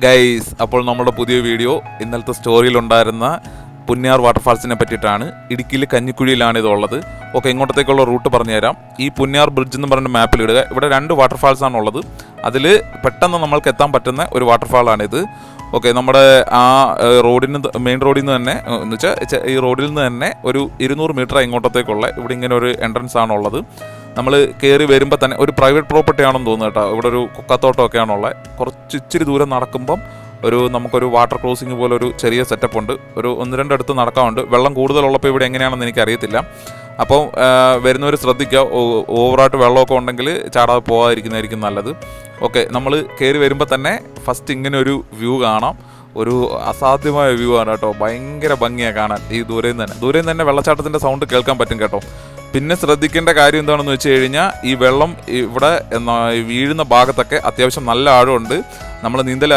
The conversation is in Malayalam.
ഗൈസ്, അപ്പോൾ നമ്മുടെ പുതിയ വീഡിയോ ഇന്നലത്തെ സ്റ്റോറിയിലുണ്ടായിരുന്ന പുന്യാർ വാട്ടർഫാൾസിനെ പറ്റിയിട്ടാണ്. ഇടുക്കിയിൽ കഞ്ഞിക്കുഴിയിലാണ് ഇതുള്ളത്. ഓക്കെ, ഇങ്ങോട്ടത്തേക്കുള്ള റൂട്ട് പറഞ്ഞുതരാം. ഈ പുന്യാർ ബ്രിഡ്ജ് എന്ന് പറഞ്ഞ മാപ്പിൽ ഇടുക. ഇവിടെ 2 വാട്ടർഫാൾസാണ് ഉള്ളത്. അതിൽ പെട്ടെന്ന് നമ്മൾക്ക് എത്താൻ പറ്റുന്ന ഒരു വാട്ടർഫാളാണിത്. ഓക്കെ, നമ്മുടെ ആ റോഡിന് മെയിൻ റോഡിൽ നിന്ന് തന്നെ എന്ന് വെച്ചാൽ ഈ റോഡിൽ നിന്ന് തന്നെ ഒരു 200 മീറ്റർ ഇങ്ങോട്ടത്തേക്കുള്ള ഇവിടെ ഇങ്ങനെ ഒരു എൻട്രൻസ് ആണുള്ളത്. നമ്മൾ കയറി വരുമ്പോൾ തന്നെ ഒരു പ്രൈവറ്റ് പ്രോപ്പർട്ടി ആണെന്ന് തോന്നുന്നു കേട്ടോ. ഇവിടെ ഒരു കുക്കത്തോട്ടമൊക്കെയാണുള്ളത്. ഇച്ചിരി ദൂരം നടക്കുമ്പം നമുക്കൊരു വാട്ടർ ക്രോസിങ് പോലെ ഒരു ചെറിയ സെറ്റപ്പ് ഉണ്ട്. ഒരു 1-2 അടുത്ത് നടക്കാറുണ്ട്. വെള്ളം കൂടുതലുള്ളപ്പോൾ ഇവിടെ എങ്ങനെയാണെന്ന് എനിക്കറിയത്തില്ല. അപ്പോൾ വരുന്നവർ ശ്രദ്ധിക്കുക, ഓവറായിട്ട് വെള്ളമൊക്കെ ഉണ്ടെങ്കിൽ ചാടാതെ പോകാതിരിക്കുന്നതായിരിക്കും നല്ലത്. ഓക്കെ, നമ്മൾ കയറി വരുമ്പോൾ തന്നെ ഫസ്റ്റ് ഇങ്ങനെ ഒരു വ്യൂ കാണാം. ഒരു അസാധ്യമായ വ്യൂ ആണ് കേട്ടോ. ഭയങ്കര ഭംഗിയാണ് കാണാൻ. ഈ ദൂരെ നിന്ന് തന്നെ വെള്ളച്ചാട്ടത്തിൻ്റെ സൗണ്ട് കേൾക്കാൻ പറ്റും കേട്ടോ. പിന്നെ ശ്രദ്ധിക്കേണ്ട കാര്യം എന്താണെന്ന് വെച്ച് കഴിഞ്ഞാൽ ഈ വെള്ളം ഇവിടെ വീഴുന്ന ഭാഗത്തൊക്കെ അത്യാവശ്യം നല്ല ആഴമുണ്ട്. നമ്മൾ നീന്തൽ